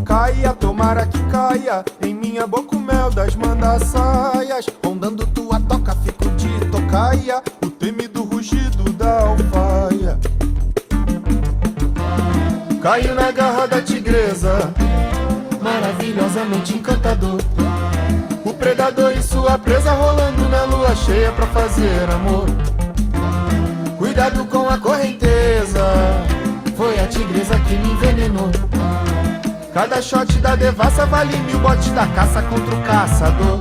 Caia, tomara que caia em minha boca o mel das mandaçaias. Rondando tua toca, fico de tocaia, o temido rugido da alfaia. Caio na garra da tigresa, maravilhosamente encantador. O predador e sua presa rolando na lua cheia pra fazer amor. Cuidado com a correnteza, foi a tigresa que me envenenou. Cada shot da devassa vale 1000 botes da caça contra o caçador.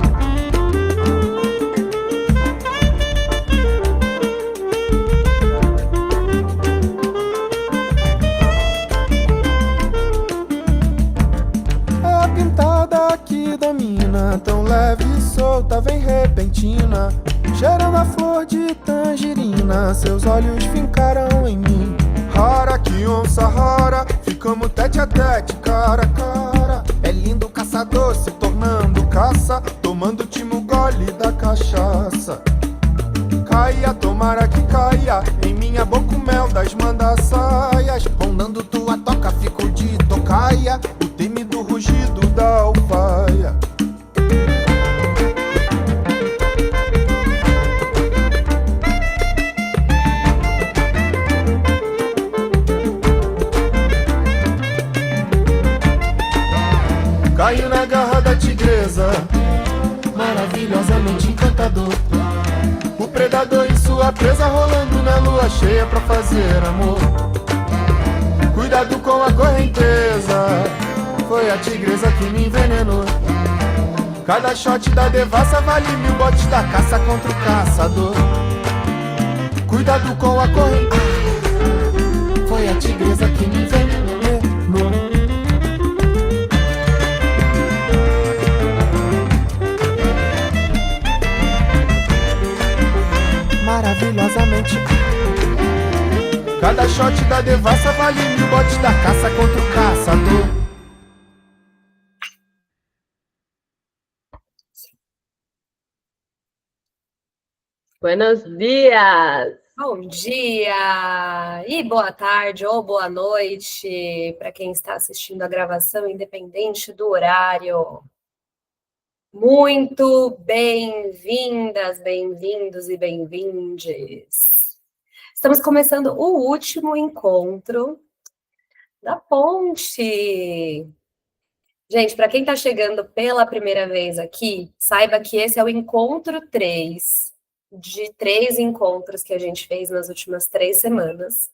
É a pintada que domina, tão leve e solta, vem repentina, cheirando a flor de tangerina, seus olhos fincaram em mim. Rara que onça rara, ficamos tete a tete, cara a cara. É lindo o caçador se tornando caça, tomando o último gole da cachaça. Caia, tomara que caia em minha boca o mel das mandaçaias. Rondando tua toca, fico de tocaia, o temido rugido da alfaia. Caio na garra da tigresa, maravilhosamente encantador. O predador e sua presa rolando na lua cheia pra fazer amor. Cuidado com a correnteza, foi a tigresa que me envenenou. Cada shot da devassa vale 1000 botes da caça contra o caçador. Cuidado com a correnteza, foi a tigresa que me envenenou. Maravilhosamente. Cada shot da devassa vale 1000 botes da caça contra o caçador. Buenos dias! Bom dia e boa tarde ou boa noite para quem está assistindo a gravação, independente do horário. Muito bem-vindas, bem-vindos e bem-vindes. Estamos começando o último encontro da Ponte. Gente, para quem está chegando pela primeira vez aqui, saiba que esse é o encontro 3 de 3 encontros que a gente fez nas últimas 3 semanas.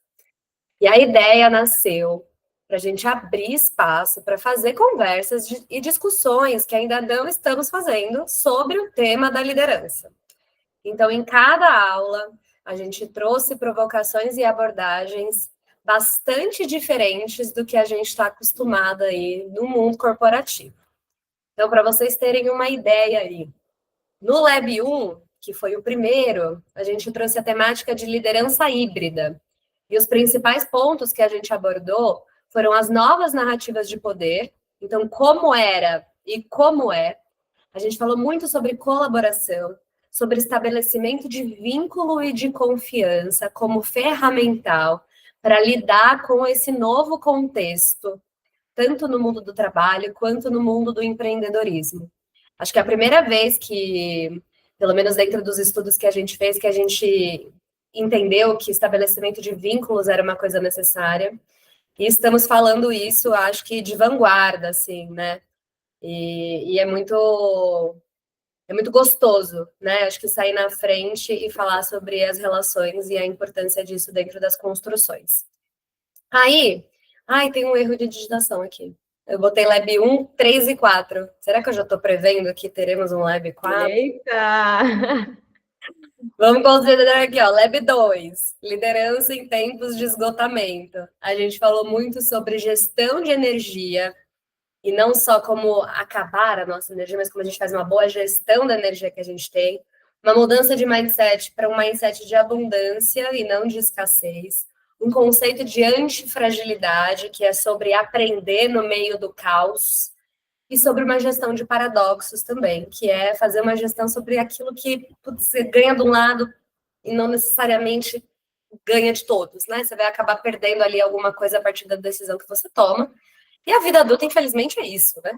E a ideia nasceu para a gente abrir espaço para fazer conversas e discussões que ainda não estamos fazendo sobre o tema da liderança. Então, em cada aula, a gente trouxe provocações e abordagens bastante diferentes do que a gente está acostumado aí no mundo corporativo. Então, para vocês terem uma ideia aí, no Lab 1, que foi o primeiro, a gente trouxe a temática de liderança híbrida. E os principais pontos que a gente abordou foram as novas narrativas de poder, então como era e como é. A gente falou muito sobre colaboração, sobre estabelecimento de vínculo e de confiança como ferramental para lidar com esse novo contexto, tanto no mundo do trabalho quanto no mundo do empreendedorismo. Acho que é a primeira vez que, pelo menos dentro dos estudos que a gente fez, que a gente entendeu que estabelecimento de vínculos era uma coisa necessária. E estamos falando isso, acho que de vanguarda, assim, né? E é muito gostoso, né? Acho que sair na frente e falar sobre as relações e a importância disso dentro das construções. Aí, tem um erro de digitação aqui. Eu botei Lab 1, 3 e 4. Será que eu já estou prevendo que teremos um Lab 4? Eita! Vamos considerar aqui, ó, Lab 2, liderança em tempos de esgotamento. A gente falou muito sobre gestão de energia, e não só como acabar a nossa energia, mas como a gente faz uma boa gestão da energia que a gente tem, uma mudança de mindset para um mindset de abundância e não de escassez, um conceito de antifragilidade, que é sobre aprender no meio do caos, e sobre uma gestão de paradoxos também, que é fazer uma gestão sobre aquilo que você ganha de um lado e não necessariamente ganha de todos, né? Você vai acabar perdendo ali alguma coisa a partir da decisão que você toma. E a vida adulta, infelizmente, é isso, né?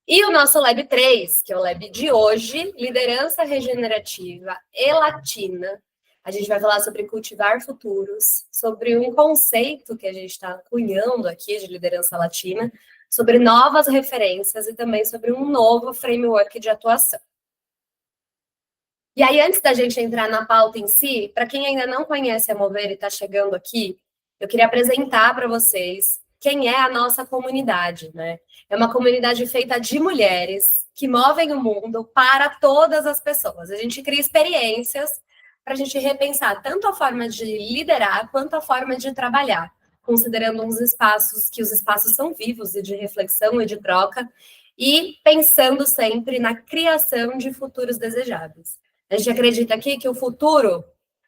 E o nosso Lab 3, que é o Lab de hoje, Liderança Regenerativa e Latina. A gente vai falar sobre cultivar futuros, sobre um conceito que a gente está cunhando aqui de liderança latina, sobre novas referências e também sobre um novo framework de atuação. E aí, antes da gente entrar na pauta em si, para quem ainda não conhece a Mover e está chegando aqui, eu queria apresentar para vocês quem é a nossa comunidade, né? É uma comunidade feita de mulheres que movem o mundo para todas as pessoas. A gente cria experiências para a gente repensar tanto a forma de liderar quanto a forma de trabalhar, considerando uns espaços que os espaços são vivos e de reflexão e de troca, e pensando sempre na criação de futuros desejáveis. A gente acredita aqui que o futuro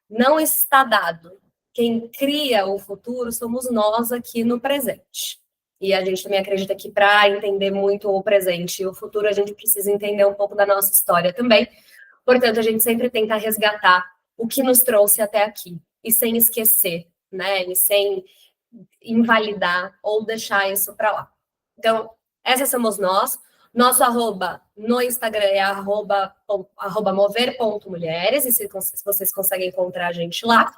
não está dado. Quem cria o futuro somos nós aqui no presente. E a gente também acredita que para entender muito o presente e o futuro, a gente precisa entender um pouco da nossa história também. Portanto, a gente sempre tenta resgatar o que nos trouxe até aqui, e sem esquecer, né? E sem invalidar ou deixar isso para lá. Então, essas somos nós. Nosso arroba no Instagram é arroba mover.mulheres, e se vocês conseguem encontrar a gente lá.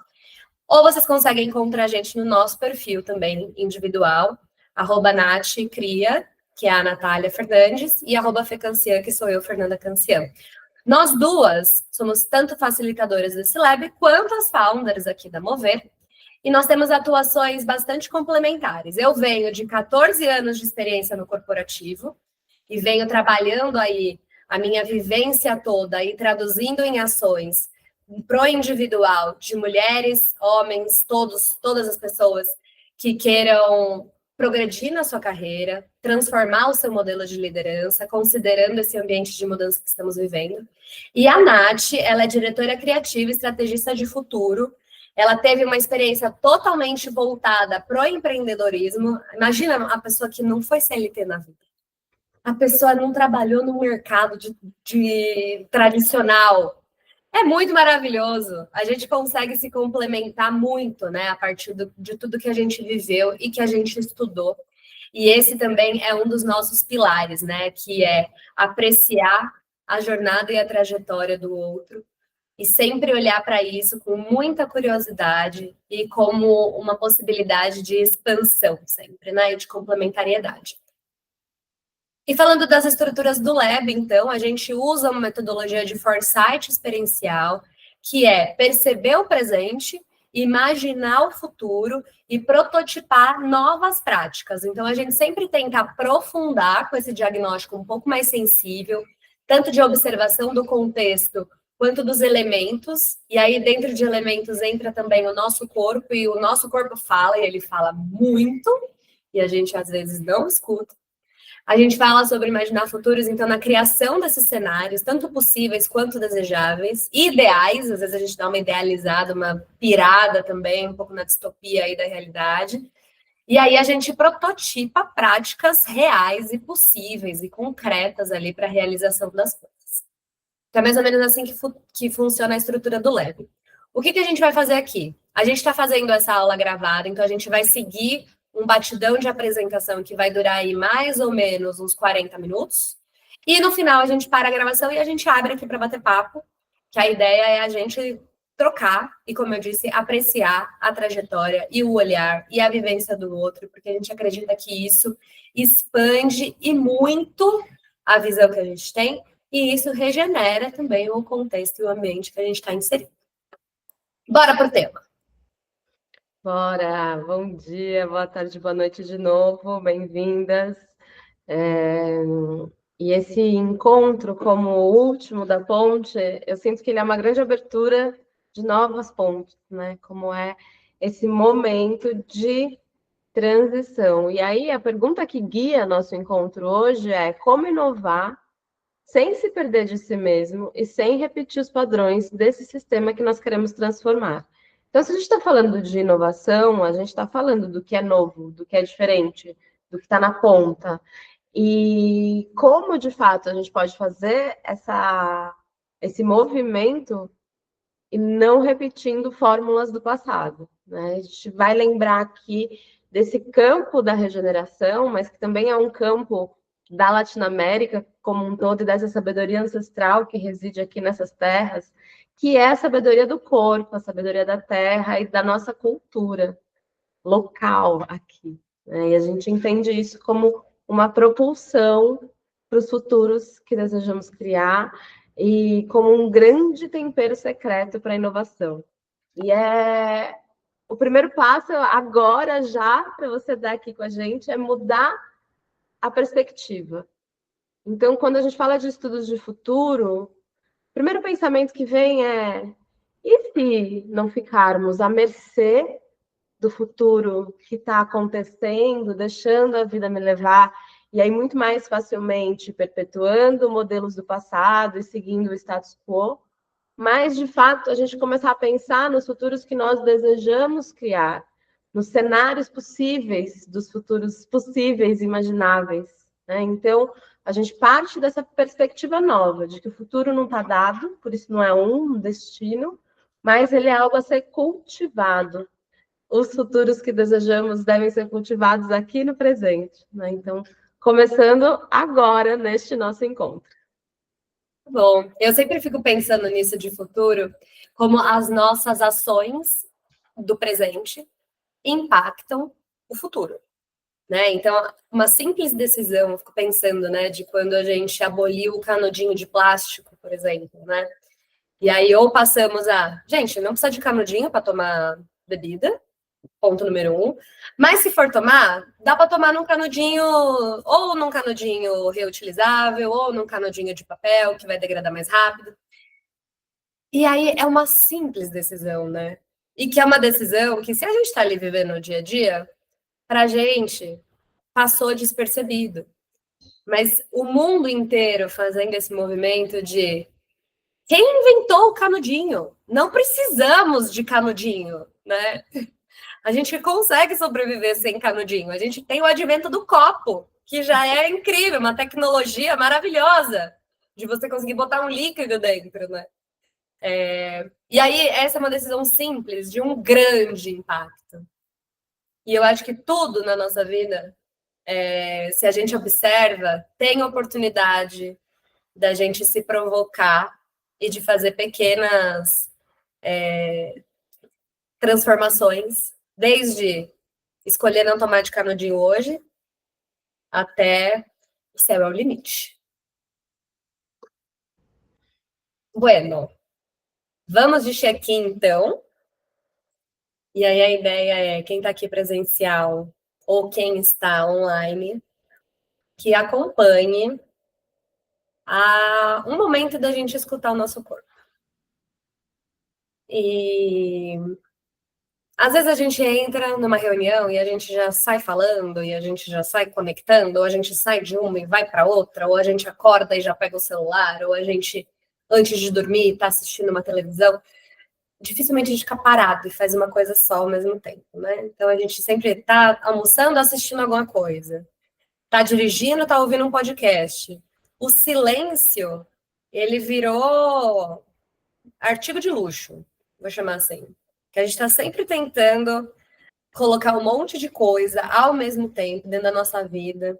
Ou vocês conseguem encontrar a gente no nosso perfil também, individual, arroba Nath Cria, que é a Natália Fernandes, e arroba Fecancian, que sou eu, Fernanda Cancian. Nós duas somos tanto facilitadoras desse Lab, quanto as founders aqui da Mover, e nós temos atuações bastante complementares. Eu venho de 14 anos de experiência no corporativo, e venho trabalhando aí a minha vivência toda e traduzindo em ações pro individual de mulheres, homens, todas as pessoas que queiram progredir na sua carreira, transformar o seu modelo de liderança, considerando esse ambiente de mudança que estamos vivendo. E a Nath, ela é diretora criativa e estrategista de futuro. Ela teve uma experiência totalmente voltada pro empreendedorismo. Imagina a pessoa que não foi CLT na vida. A pessoa não trabalhou no mercado de tradicional. É muito maravilhoso. A gente consegue se complementar muito, né? A partir de tudo que a gente viveu e que a gente estudou. E esse também é um dos nossos pilares, né? Que é apreciar a jornada e a trajetória do outro. E sempre olhar para isso com muita curiosidade e como uma possibilidade de expansão sempre, né? E de complementariedade. E falando das estruturas do Lab, então, a gente usa uma metodologia de foresight experiencial, que é perceber o presente, imaginar o futuro e prototipar novas práticas. Então, a gente sempre tenta aprofundar com esse diagnóstico um pouco mais sensível, tanto de observação do contexto, quanto dos elementos. E aí, dentro de elementos, entra também o nosso corpo, e o nosso corpo fala, e ele fala muito, e a gente, às vezes, não escuta. A gente fala sobre imaginar futuros, então, na criação desses cenários, tanto possíveis quanto desejáveis, ideais, às vezes a gente dá uma idealizada, uma pirada também, um pouco na distopia aí da realidade. E aí a gente prototipa práticas reais e possíveis e concretas ali para a realização das coisas. Então, é mais ou menos assim que funciona a estrutura do Lab. O que a gente vai fazer aqui? A gente está fazendo essa aula gravada, então a gente vai seguir um batidão de apresentação que vai durar aí mais ou menos uns 40 minutos. E no final a gente para a gravação e a gente abre aqui para bater papo, que a ideia é a gente trocar e, como eu disse, apreciar a trajetória e o olhar e a vivência do outro, porque a gente acredita que isso expande e muito a visão que a gente tem, e isso regenera também o contexto e o ambiente que a gente está inserido. Bora pro tema. Bora! Bom dia, boa tarde, boa noite de novo, bem-vindas. E esse encontro, como o último da ponte, eu sinto que ele é uma grande abertura de novas pontes, né? Como é esse momento de transição. E aí, a pergunta que guia nosso encontro hoje é como inovar sem se perder de si mesmo e sem repetir os padrões desse sistema que nós queremos transformar. Então, se a gente está falando de inovação, a gente está falando do que é novo, do que é diferente, do que está na ponta. E como, de fato, a gente pode fazer esse movimento e não repetindo fórmulas do passado, né? A gente vai lembrar aqui desse campo da regeneração, mas que também é um campo da Latinoamérica como um todo e dessa sabedoria ancestral que reside aqui nessas terras, que é a sabedoria do corpo, a sabedoria da terra e da nossa cultura local aqui, né? E a gente entende isso como uma propulsão para os futuros que desejamos criar e como um grande tempero secreto para a inovação. E o primeiro passo agora já para você dar aqui com a gente é mudar a perspectiva. Então, quando a gente fala de estudos de futuro, o primeiro pensamento que vem é: e se não ficarmos à mercê do futuro que está acontecendo, deixando a vida me levar, e aí muito mais facilmente perpetuando modelos do passado e seguindo o status quo, mas de fato a gente começar a pensar nos futuros que nós desejamos criar, nos cenários possíveis, dos futuros possíveis, imagináveis, né? Então, a gente parte dessa perspectiva nova, de que o futuro não está dado, por isso não é um destino, mas ele é algo a ser cultivado. Os futuros que desejamos devem ser cultivados aqui no presente, né? Então, começando agora neste nosso encontro. Bom, eu sempre fico pensando nisso de futuro, como as nossas ações do presente impactam o futuro, né? Então, uma simples decisão, eu fico pensando, né, de quando a gente aboliu o canudinho de plástico, por exemplo, né? E aí, ou passamos a, gente, não precisa de canudinho para tomar bebida, ponto número 1. Mas se for tomar, dá para tomar num canudinho, ou num canudinho reutilizável, ou num canudinho de papel, que vai degradar mais rápido. E aí é uma simples decisão, né? E que é uma decisão que, se a gente está ali vivendo no dia a dia, para a gente passou despercebido. Mas o mundo inteiro fazendo esse movimento de quem inventou o canudinho? Não precisamos de canudinho, né? A gente consegue sobreviver sem canudinho. A gente tem o advento do copo, que já é incrível, uma tecnologia maravilhosa de você conseguir botar um líquido dentro, né? E aí, essa é uma decisão simples, de um grande impacto. E eu acho que tudo na nossa vida, se a gente observa, tem oportunidade da gente se provocar e de fazer pequenas transformações, desde escolher não tomar de canudinho hoje, até o céu é o limite. Bueno, vamos de check-in, então. E aí a ideia é, quem está aqui presencial ou quem está online, que acompanhe um momento da gente escutar o nosso corpo. E às vezes a gente entra numa reunião e a gente já sai falando, e a gente já sai conectando, ou a gente sai de uma e vai para outra, ou a gente acorda e já pega o celular, ou a gente, antes de dormir, está assistindo uma televisão. Dificilmente a gente fica parado e faz uma coisa só ao mesmo tempo, né? Então a gente sempre está almoçando, assistindo alguma coisa. Está dirigindo, está ouvindo um podcast. O silêncio, ele virou artigo de luxo, vou chamar assim. Que a gente está sempre tentando colocar um monte de coisa ao mesmo tempo dentro da nossa vida,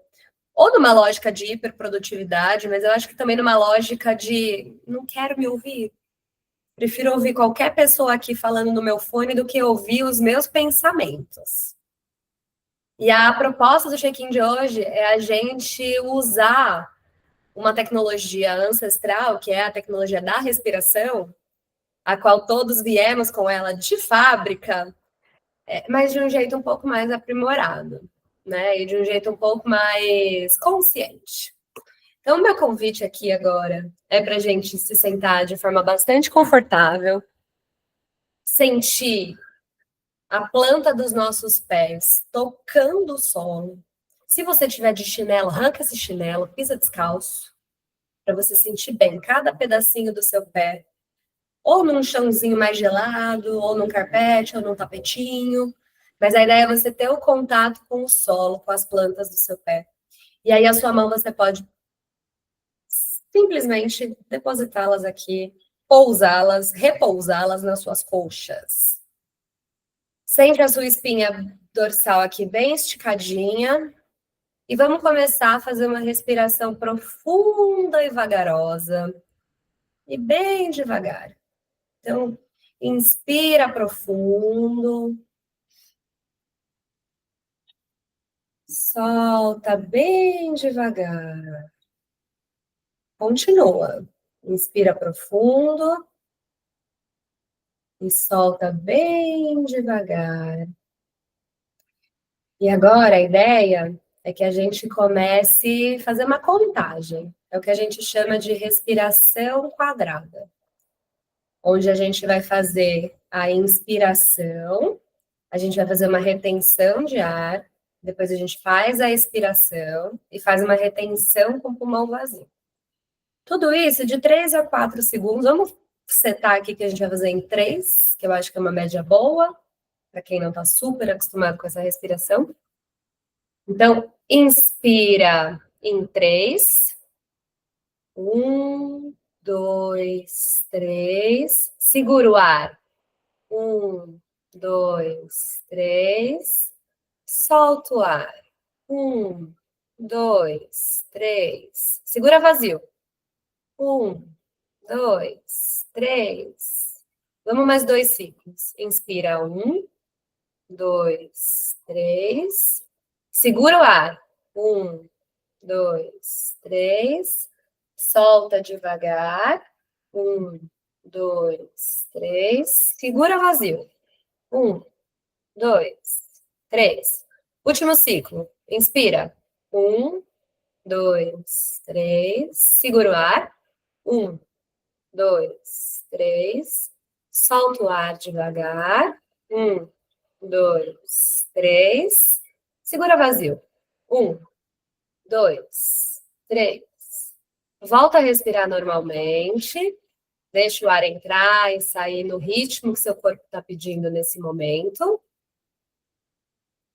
ou numa lógica de hiperprodutividade, mas eu acho que também numa lógica de não quero me ouvir. Prefiro ouvir qualquer pessoa aqui falando no meu fone do que ouvir os meus pensamentos. E a proposta do check-in de hoje é a gente usar uma tecnologia ancestral, que é a tecnologia da respiração, a qual todos viemos com ela de fábrica, mas de um jeito um pouco mais aprimorado, né? E de um jeito um pouco mais consciente. Então, o meu convite aqui agora é para a gente se sentar de forma bastante confortável, sentir a planta dos nossos pés tocando o solo. Se você tiver de chinelo, arranca esse chinelo, pisa descalço, para você sentir bem cada pedacinho do seu pé, ou num chãozinho mais gelado, ou num carpete, ou num tapetinho. Mas a ideia é você ter o contato com o solo, com as plantas do seu pé. E aí a sua mão você pode simplesmente depositá-las aqui, pousá-las, repousá-las nas suas coxas. Sente a sua espinha dorsal aqui bem esticadinha. E vamos começar a fazer uma respiração profunda e vagarosa. E bem devagar. Então, inspira profundo. Solta bem devagar. Continua. Inspira profundo. E solta bem devagar. E agora a ideia é que a gente comece a fazer uma contagem. É o que a gente chama de respiração quadrada. Onde a gente vai fazer a inspiração, a gente vai fazer uma retenção de ar, depois a gente faz a expiração e faz uma retenção com o pulmão vazio. Tudo isso de 3 a 4 segundos. Vamos setar aqui que a gente vai fazer em 3, que eu acho que é uma média boa, para quem não está super acostumado com essa respiração. Então, inspira em 3. 1, 2, 3. Segura o ar. 1, 2, 3. Solta o ar. 1, 2, 3. Segura vazio. 1, 2, 3. Vamos mais 2 ciclos. Inspira 1, 2, 3. Segura o ar. 1, 2, 3. Solta devagar. 1, 2, 3. Segura vazio. 1, 2, 3. Último ciclo. Inspira. 1, 2, 3. Segura o ar. 1, 2, 3. Solta o ar devagar. 1, 2, 3. Segura vazio. 1, 2, 3. Volta a respirar normalmente. Deixa o ar entrar e sair no ritmo que seu corpo está pedindo nesse momento.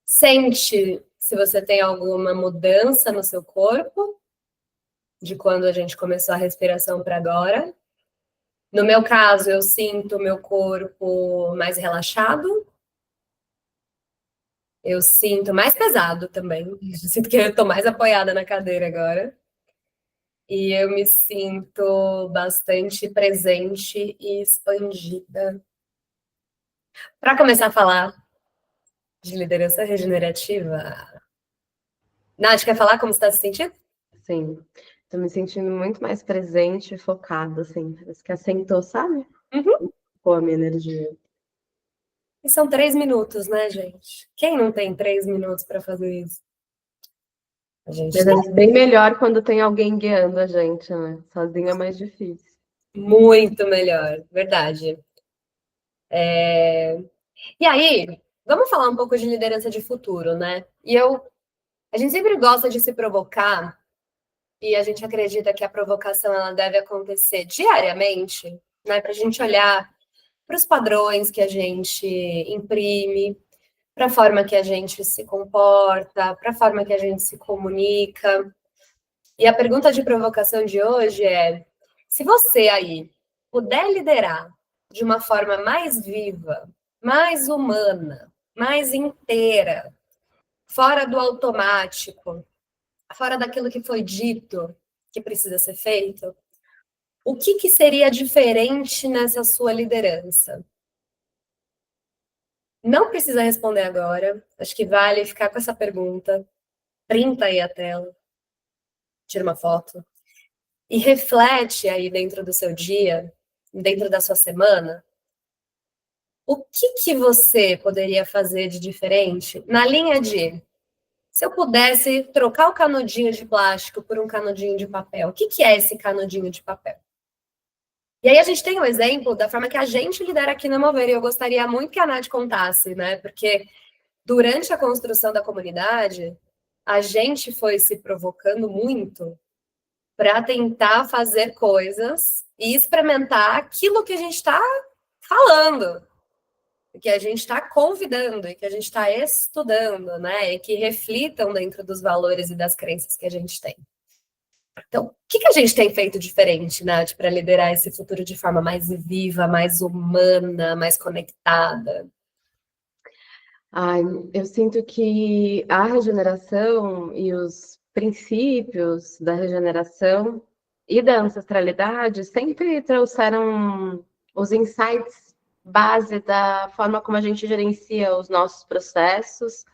Sente se você tem alguma mudança no seu corpo, de quando a gente começou a respiração para agora. No meu caso, eu sinto o meu corpo mais relaxado. Eu sinto mais pesado também. Eu sinto que eu estou mais apoiada na cadeira agora. E eu me sinto bastante presente e expandida. Para começar a falar de liderança regenerativa, Nath, quer falar como você está se sentindo? Sim, tô me sentindo muito mais presente e focada, assim. Parece que assentou, sabe? Pô, a minha energia. E são 3 minutos, né, gente? Quem não tem 3 minutos para fazer isso? A gente Mas é bem melhor quando tem alguém guiando a gente, né? Sozinha é mais difícil. Muito melhor, verdade. E aí, vamos falar um pouco de liderança de futuro, né? A gente sempre gosta de se provocar e a gente acredita que a provocação ela deve acontecer diariamente, né? Para a gente olhar para os padrões que a gente imprime, para a forma que a gente se comporta, para a forma que a gente se comunica. E a pergunta de provocação de hoje é: se você aí puder liderar de uma forma mais viva, mais humana, mais inteira, fora do automático, fora daquilo que foi dito que precisa ser feito, o que seria diferente nessa sua liderança? Não precisa responder agora, acho que vale ficar com essa pergunta, printa aí a tela, tira uma foto, e reflete aí dentro do seu dia, dentro da sua semana, o que você poderia fazer de diferente na linha de, se eu pudesse trocar o canudinho de plástico por um canudinho de papel, o que é esse canudinho de papel? E aí a gente tem um exemplo da forma que a gente lidera aqui no Mover, e eu gostaria muito que a Nath contasse, né? Porque durante a construção da comunidade, a gente foi se provocando muito para tentar fazer coisas e experimentar aquilo que a gente está falando, que a gente está convidando e que a gente está estudando, né? E que reflitam dentro dos valores e das crenças que a gente tem. Então, o que a gente tem feito diferente, Nath, para liderar esse futuro de forma mais viva, mais humana, mais conectada? Ai, eu sinto que a regeneração e os princípios da regeneração e da ancestralidade sempre trouxeram os insights base da forma como a gente gerencia os nossos processos,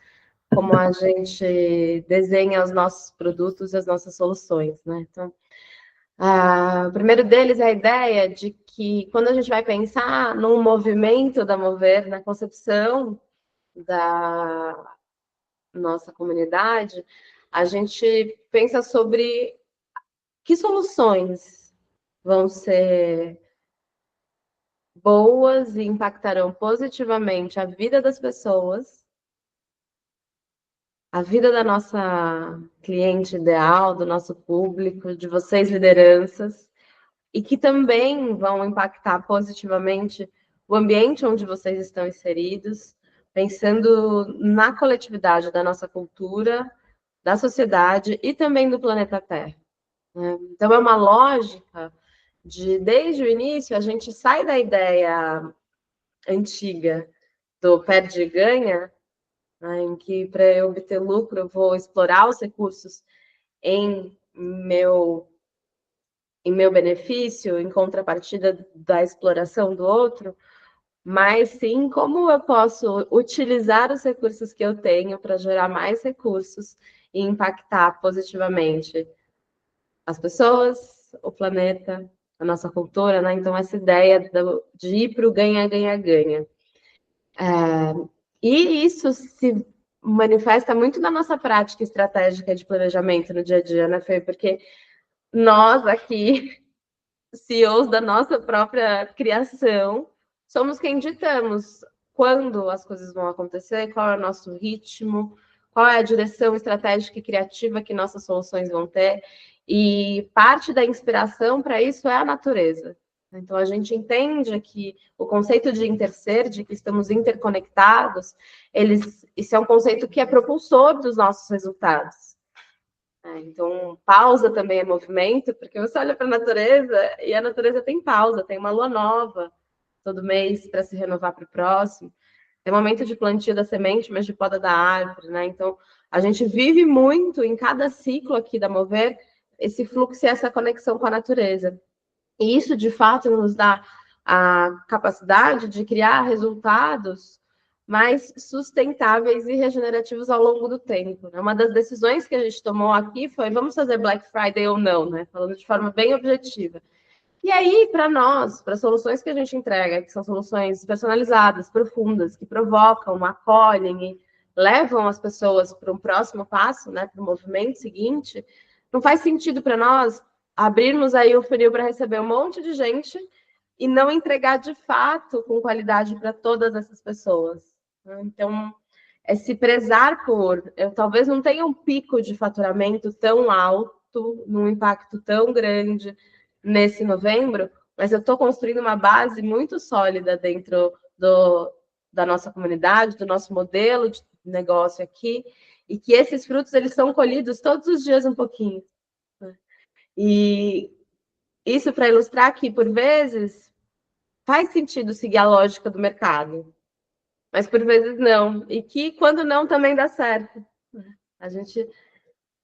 como a gente desenha os nossos produtos e as nossas soluções, né? Então, o primeiro deles é a ideia de que quando a gente vai pensar no movimento da Mover, na concepção da nossa comunidade, a gente pensa sobre que soluções vão ser boas e impactarão positivamente a vida das pessoas, a vida da nossa cliente ideal, do nosso público, de vocês, lideranças, e que também vão impactar positivamente o ambiente onde vocês estão inseridos, pensando na coletividade da nossa cultura, da sociedade e também do planeta Terra, né? Então, é uma lógica de, desde o início, a gente sai da ideia antiga do perde e ganha, né, em que para eu obter lucro eu vou explorar os recursos em meu benefício, em contrapartida da exploração do outro, mas sim como eu posso utilizar os recursos que eu tenho para gerar mais recursos e impactar positivamente as pessoas, o planeta, a nossa cultura, né? Então, essa ideia de ir para o ganha, ganha, ganha. E isso se manifesta muito na nossa prática estratégica de planejamento no dia a dia, né, Fê? Porque nós aqui, CEOs da nossa própria criação, somos quem ditamos quando as coisas vão acontecer, qual é o nosso ritmo, qual é a direção estratégica e criativa que nossas soluções vão ter. E parte da inspiração para isso é a natureza. Então, a gente entende que o conceito de interser, de que estamos interconectados, isso é um conceito que é propulsor dos nossos resultados. Então, pausa também é movimento, porque você olha para a natureza e a natureza tem pausa, tem uma lua nova todo mês para se renovar para o próximo. Tem momento de plantio da semente, mas de poda da árvore, né? Então, a gente vive muito em cada ciclo aqui da Mover esse fluxo e essa conexão com a natureza. E isso, de fato, nos dá a capacidade de criar resultados mais sustentáveis e regenerativos ao longo do tempo, né? Uma das decisões que a gente tomou aqui foi: vamos fazer Black Friday ou não, né? Falando de forma bem objetiva. E aí, para nós, para as soluções que a gente entrega, que são soluções personalizadas, profundas, que provocam, acolhem e levam as pessoas para um próximo passo, né, para o movimento seguinte, não faz sentido para nós abrirmos aí o funil para receber um monte de gente e não entregar de fato com qualidade para todas essas pessoas. Então, é se prezar por... Eu talvez não tenha um pico de faturamento tão alto, num impacto tão grande nesse novembro, mas eu estou construindo uma base muito sólida dentro da nossa comunidade, do nosso modelo de negócio aqui, e que esses frutos eles são colhidos todos os dias um pouquinho, né? E isso para ilustrar que, por vezes, faz sentido seguir a lógica do mercado, mas por vezes não, e que quando não também dá certo. A gente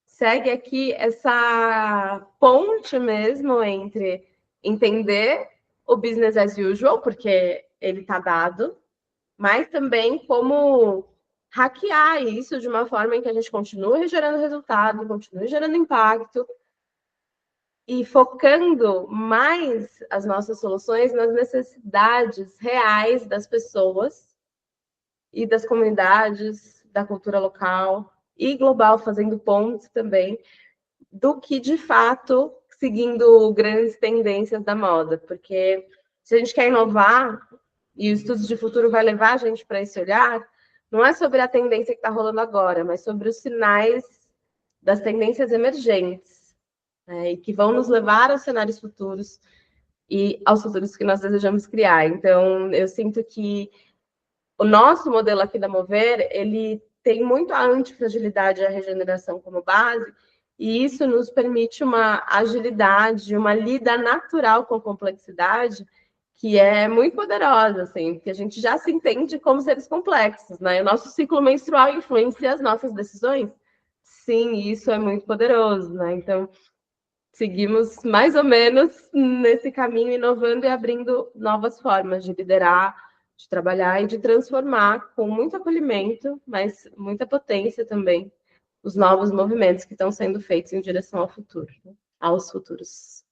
segue aqui essa ponte mesmo entre entender o business as usual, porque ele está dado, mas também como hackear isso de uma forma em que a gente continue gerando resultado, continue gerando impacto e focando mais as nossas soluções nas necessidades reais das pessoas e das comunidades, da cultura local e global, fazendo pontes também, do que, de fato, seguindo grandes tendências da moda. Porque se a gente quer inovar, e o estudo de futuro vai levar a gente para esse olhar, não é sobre a tendência que está rolando agora, mas sobre os sinais das tendências emergentes, né, e que vão nos levar aos cenários futuros e aos futuros que nós desejamos criar. Então, eu sinto que o nosso modelo aqui da Mover, ele tem muito a antifragilidade e a regeneração como base, e isso nos permite uma agilidade, uma lida natural com a complexidade, que é muito poderosa, assim, porque a gente já se entende como seres complexos, né? O nosso ciclo menstrual influencia as nossas decisões. Sim, isso é muito poderoso, né? Então, seguimos mais ou menos nesse caminho, inovando e abrindo novas formas de liderar, de trabalhar e de transformar com muito acolhimento, mas muita potência também, os novos movimentos que estão sendo feitos em direção ao futuro, né? Aos futuros.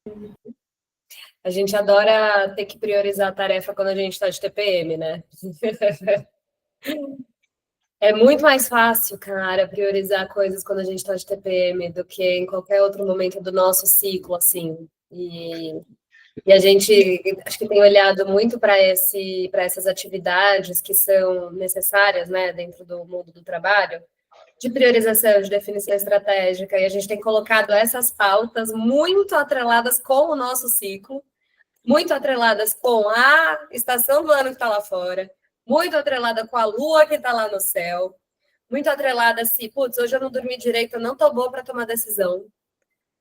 A gente adora ter que priorizar a tarefa quando a gente está de TPM, né? É muito mais fácil, cara, priorizar coisas quando a gente está de TPM do que em qualquer outro momento do nosso ciclo, assim. E a gente acho que tem olhado muito para essas atividades que são necessárias, né, dentro do mundo do trabalho, de priorização, de definição estratégica, e a gente tem colocado essas pautas muito atreladas com o nosso ciclo, muito atreladas com a estação do ano que está lá fora, muito atrelada com a lua que está lá no céu, muito atrelada se, putz, hoje eu não dormi direito, eu não estou boa para tomar decisão,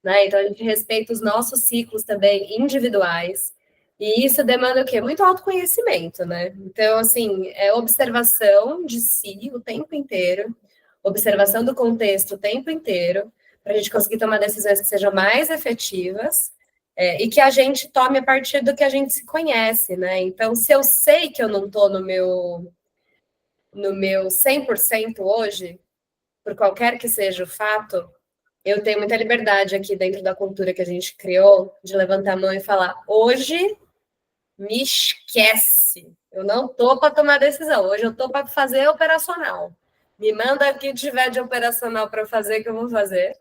né? Então a gente respeita os nossos ciclos também individuais, e isso demanda o quê? Muito autoconhecimento, né? Então, assim, é observação de si o tempo inteiro, observação do contexto o tempo inteiro, para a gente conseguir tomar decisões que sejam mais efetivas, e que a gente tome a partir do que a gente se conhece, né? Então, se eu sei que eu não estou no meu 100% hoje, por qualquer que seja o fato, eu tenho muita liberdade aqui dentro da cultura que a gente criou, de levantar a mão e falar, hoje me esquece, eu não estou para tomar decisão, hoje eu estou para fazer operacional. Me manda o que tiver de operacional para fazer, que eu vou fazer.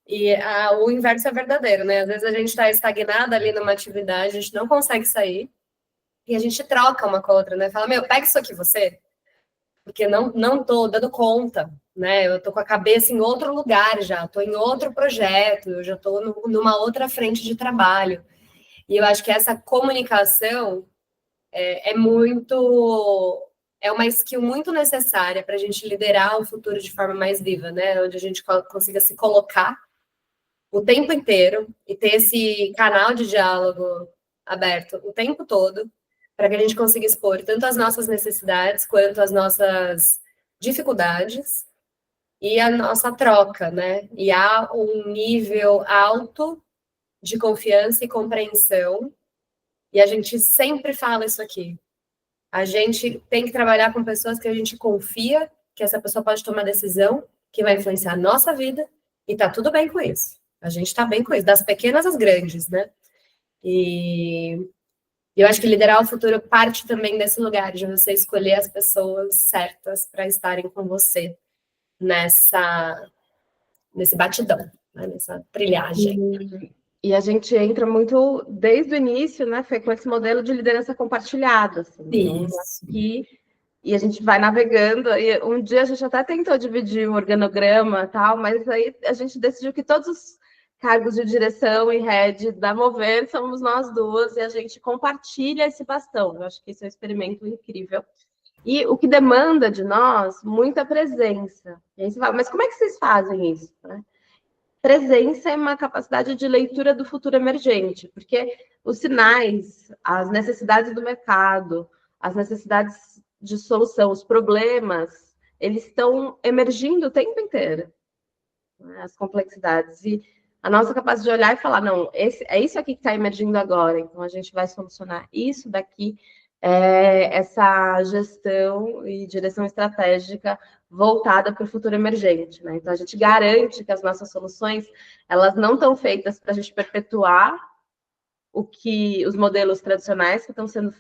E o inverso é verdadeiro, né? Às vezes a gente está estagnado ali numa atividade, a gente não consegue sair, e a gente troca uma com a outra, né? Fala, meu, pega isso aqui você, porque não estou dando conta, né? Eu estou com a cabeça em outro lugar já, estou em outro projeto, eu já estou numa outra frente de trabalho. E eu acho que essa comunicação é uma skill muito necessária para a gente liderar o futuro de forma mais viva, né? Onde a gente consiga se colocar o tempo inteiro e ter esse canal de diálogo aberto o tempo todo, para que a gente consiga expor tanto as nossas necessidades quanto as nossas dificuldades e a nossa troca, né? E há um nível alto de confiança e compreensão, e a gente sempre fala isso aqui. A gente tem que trabalhar com pessoas que a gente confia, que essa pessoa pode tomar decisão que vai influenciar a nossa vida, e tá tudo bem com isso. A gente tá bem com isso, das pequenas às grandes, né? E eu acho que liderar o futuro parte também desse lugar, de você escolher as pessoas certas para estarem com você nesse batidão, né? Nessa trilhagem. E a gente entra muito desde o início, né, Fê, com esse modelo de liderança compartilhada. Assim. Então, e a gente vai navegando. E um dia a gente até tentou dividir o organograma, tal, mas aí a gente decidiu que todos os cargos de direção e head da Mover somos nós duas, e a gente compartilha esse bastão. Eu acho que isso é um experimento incrível. E o que demanda de nós, muita presença. E aí você fala, mas como é que vocês fazem isso? Né? Presença é uma capacidade de leitura do futuro emergente, porque os sinais, as necessidades do mercado, as necessidades de solução, os problemas, eles estão emergindo o tempo inteiro, né? As complexidades. E a nossa capacidade de olhar e falar, não, é isso aqui que está emergindo agora, então a gente vai solucionar isso daqui, essa gestão e direção estratégica voltada para o futuro emergente, né? Então a gente garante que as nossas soluções elas não estão feitas para a gente perpetuar os modelos tradicionais que estão sendo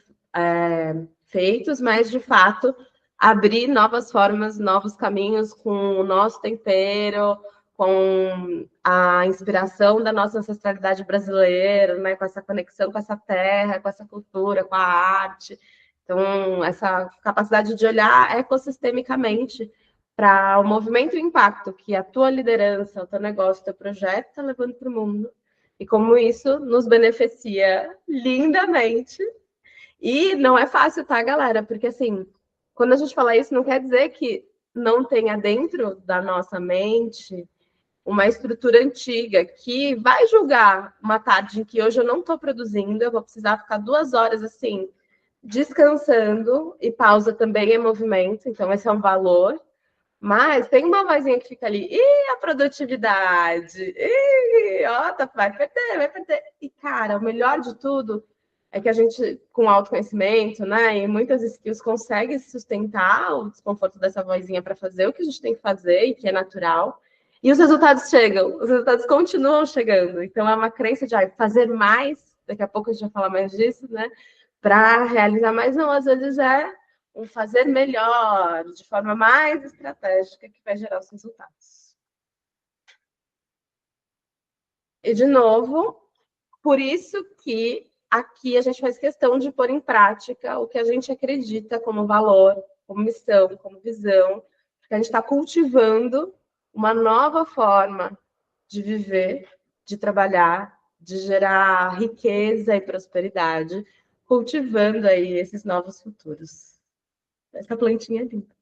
feitos, mas de fato abrir novas formas, novos caminhos com o nosso tempero, com a inspiração da nossa ancestralidade brasileira, né? Com essa conexão com essa terra, com essa cultura, com a arte. Então, essa capacidade de olhar ecossistemicamente para o movimento e o impacto que a tua liderança, o teu negócio, o teu projeto está levando para o mundo. E como isso nos beneficia lindamente. E não é fácil, tá, galera? Porque, assim, quando a gente fala isso, não quer dizer que não tenha dentro da nossa mente uma estrutura antiga que vai julgar uma tarde em que hoje eu não estou produzindo, eu vou precisar ficar 2 horas assim, descansando, e pausa também é movimento, então esse é um valor. Mas tem uma vozinha que fica ali, e a produtividade? Ih, ó, vai perder, vai perder. E, cara, o melhor de tudo é que a gente, com autoconhecimento, né, e muitas skills, consegue sustentar o desconforto dessa vozinha para fazer o que a gente tem que fazer e que é natural. E os resultados chegam, os resultados continuam chegando. Então, é uma crença de fazer mais, daqui a pouco a gente vai falar mais disso, né? Para realizar mais, não, às vezes é um fazer melhor, de forma mais estratégica, que vai gerar os resultados. E, de novo, por isso que aqui a gente faz questão de pôr em prática o que a gente acredita como valor, como missão, como visão, porque a gente está cultivando uma nova forma de viver, de trabalhar, de gerar riqueza e prosperidade, cultivando aí esses novos futuros. Essa plantinha é linda.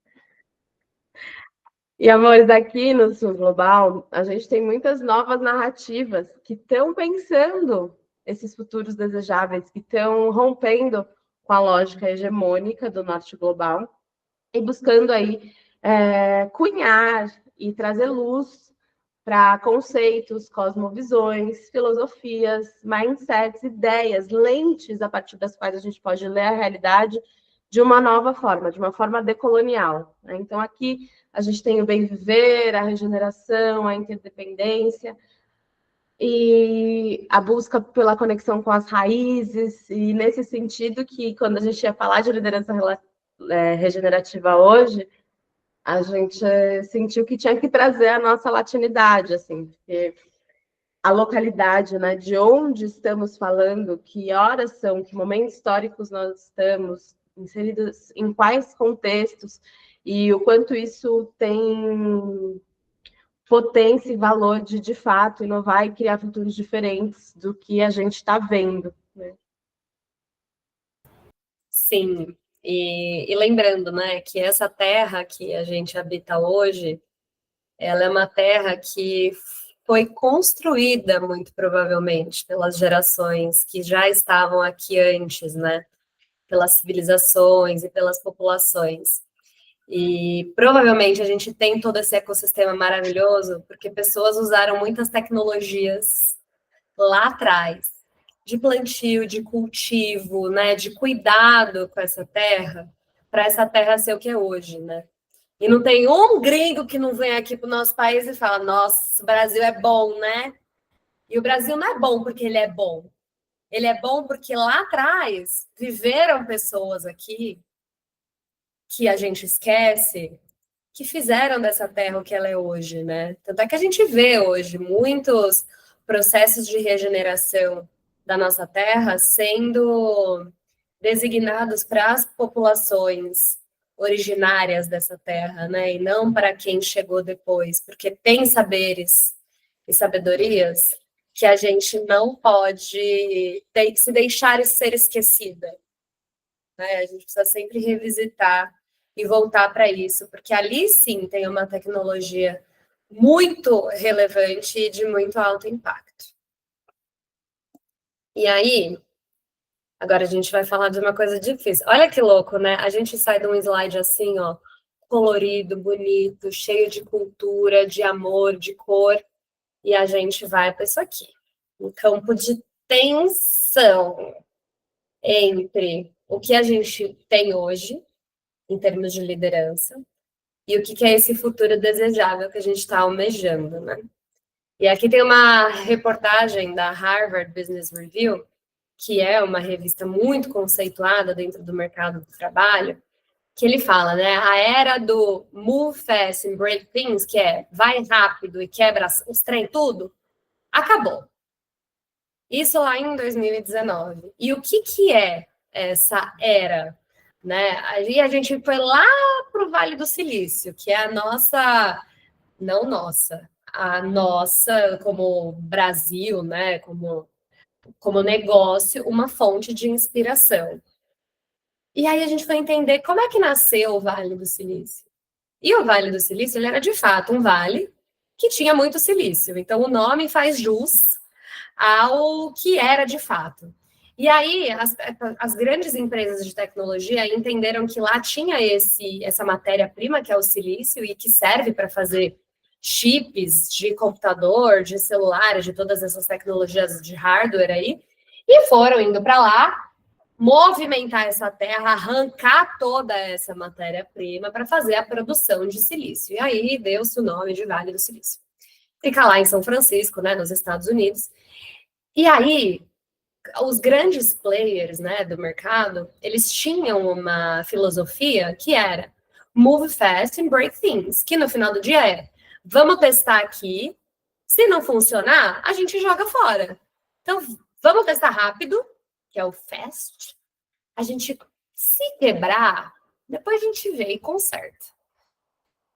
E, amores, aqui no Sul Global, a gente tem muitas novas narrativas que estão pensando esses futuros desejáveis, que estão rompendo com a lógica hegemônica do Norte Global e buscando aí cunhar e trazer luz para conceitos, cosmovisões, filosofias, mindsets, ideias, lentes a partir das quais a gente pode ler a realidade de uma nova forma, de uma forma decolonial. Então, aqui a gente tem o bem viver, a regeneração, a interdependência e a busca pela conexão com as raízes. E nesse sentido que, quando a gente ia falar de liderança regenerativa hoje, a gente sentiu que tinha que trazer a nossa latinidade, assim, porque a localidade, né, de onde estamos falando, que horas são, que momentos históricos nós estamos inseridos, em quais contextos, e o quanto isso tem potência e valor de fato, inovar e criar futuros diferentes do que a gente está vendo, né? Sim, e lembrando, né, que essa terra que a gente habita hoje, ela é uma terra que foi construída, muito provavelmente, pelas gerações que já estavam aqui antes, né, pelas civilizações e pelas populações. E provavelmente a gente tem todo esse ecossistema maravilhoso porque pessoas usaram muitas tecnologias lá atrás, de plantio, de cultivo, né, de cuidado com essa terra, para essa terra ser o que é hoje, né? E não tem um gringo que não vem aqui para o nosso país e fala: nossa, o Brasil é bom, né? E o Brasil não é bom porque ele é bom. Ele é bom porque lá atrás viveram pessoas aqui que a gente esquece, que fizeram dessa terra o que ela é hoje, né? Tanto é que a gente vê hoje muitos processos de regeneração da nossa terra sendo designados para as populações originárias dessa terra, né? E não para quem chegou depois, porque tem saberes e sabedorias que a gente não pode se deixar ser esquecida, né? A gente precisa sempre revisitar e voltar para isso, porque ali sim tem uma tecnologia muito relevante e de muito alto impacto. E aí, agora a gente vai falar de uma coisa difícil. Olha que louco, né? A gente sai de um slide assim, ó, colorido, bonito, cheio de cultura, de amor, de cor, e a gente vai para isso aqui, um campo de tensão entre o que a gente tem hoje, em termos de liderança, e o que é esse futuro desejável que a gente está almejando, né? E aqui tem uma reportagem da Harvard Business Review, que é uma revista muito conceituada dentro do mercado do trabalho, que ele fala, né, a era do move fast and break things, que é vai rápido e quebra os trem tudo, acabou. Isso lá em 2019. E o que é essa era? Né? Aí a gente foi lá para o Vale do Silício, que é a nossa, não nossa, a nossa, como Brasil, né, como negócio, uma fonte de inspiração. E aí a gente foi entender como é que nasceu o Vale do Silício. E o Vale do Silício, ele era de fato um vale que tinha muito silício. Então, o nome faz jus ao que era de fato. E aí, as grandes empresas de tecnologia entenderam que lá tinha essa matéria-prima, que é o silício, e que serve para fazer chips de computador, de celular, de todas essas tecnologias de hardware aí, e foram indo para lá, movimentar essa terra, arrancar toda essa matéria-prima para fazer a produção de silício. E aí deu-se o nome de Vale do Silício. Fica lá em São Francisco, né, nos Estados Unidos. E aí, os grandes players, né, do mercado, eles tinham uma filosofia que era move fast and break things, que no final do dia é, vamos testar aqui, se não funcionar, a gente joga fora. Então, vamos testar rápido, que é o fast, a gente se quebrar, depois a gente vê e conserta.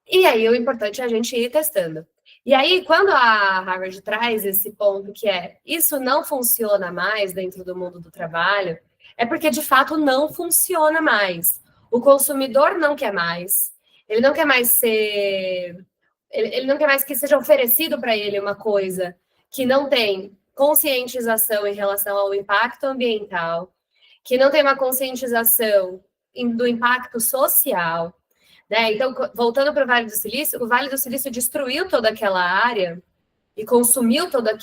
E aí, o importante é a gente ir testando. E aí, quando a Harvard traz esse ponto que é isso não funciona mais dentro do mundo do trabalho, é porque, de fato, não funciona mais. O consumidor não quer mais. Ele não quer mais ser... Ele não quer mais que seja oferecido para ele uma coisa que não tem conscientização em relação ao impacto ambiental, que não tem uma conscientização do impacto social, né? Então, voltando para o Vale do Silício destruiu toda aquela área e consumiu toda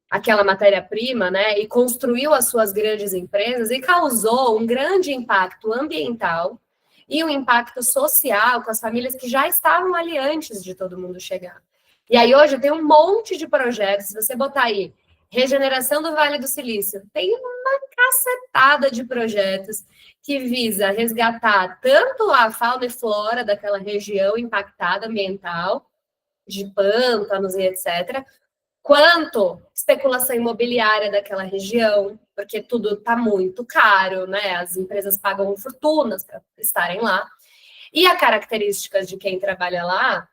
aquela matéria-prima, né? E construiu as suas grandes empresas e causou um grande impacto ambiental e um impacto social com as famílias que já estavam ali antes de todo mundo chegar. E aí hoje tem um monte de projetos, se você botar aí regeneração do Vale do Silício, tem uma cacetada de projetos que visa resgatar tanto a fauna e flora daquela região impactada ambiental, de pântanos e etc., quanto especulação imobiliária daquela região, porque tudo está muito caro, né? As empresas pagam fortunas para estarem lá. E as características de quem trabalha lá,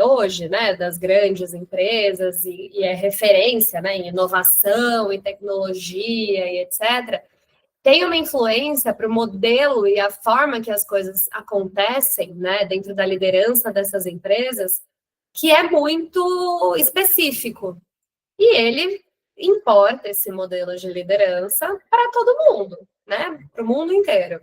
hoje, né, das grandes empresas, e é referência, né, em inovação e tecnologia e etc., tem uma influência para o modelo e a forma que as coisas acontecem, né, dentro da liderança dessas empresas, que é muito específico. E ele importa esse modelo de liderança para todo mundo, né, para o mundo inteiro.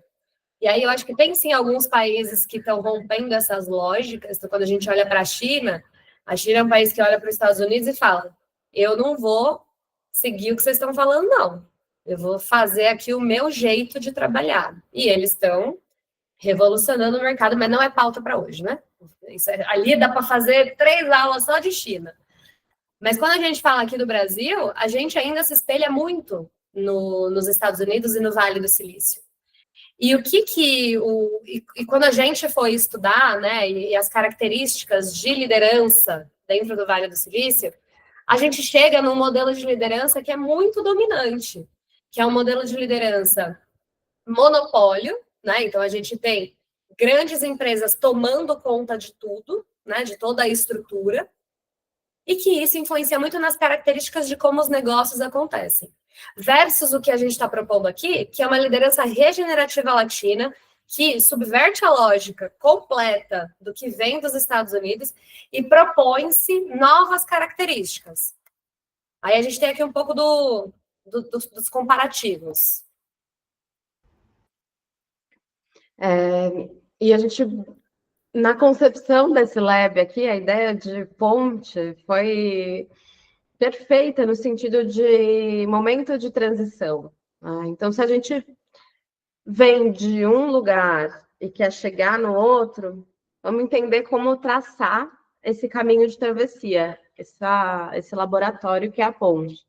E aí eu acho que tem sim alguns países que estão rompendo essas lógicas. Então, quando a gente olha para a China é um país que olha para os Estados Unidos e fala: eu não vou seguir o que vocês estão falando, não. Eu vou fazer aqui o meu jeito de trabalhar. E eles estão revolucionando o mercado, mas não é pauta para hoje, né? Ali dá para fazer 3 aulas só de China. Mas quando a gente fala aqui do Brasil, a gente ainda se espelha muito nos Estados Unidos e no Vale do Silício. E e quando a gente foi estudar, né, e as características de liderança dentro do Vale do Silício, a gente chega num modelo de liderança que é muito dominante, que é um modelo de liderança monopólio, né? Então a gente tem grandes empresas tomando conta de tudo, né, de toda a estrutura, e que isso influencia muito nas características de como os negócios acontecem. Versus o que a gente está propondo aqui, que é uma liderança regenerativa latina, que subverte a lógica completa do que vem dos Estados Unidos e propõe-se novas características. Aí a gente tem aqui um pouco dos comparativos. E a gente, na concepção desse lab aqui, a ideia de ponte foi perfeita no sentido de momento de transição. Então, se a gente vem de um lugar e quer chegar no outro, vamos entender como traçar esse caminho de travessia, esse laboratório que é a ponte.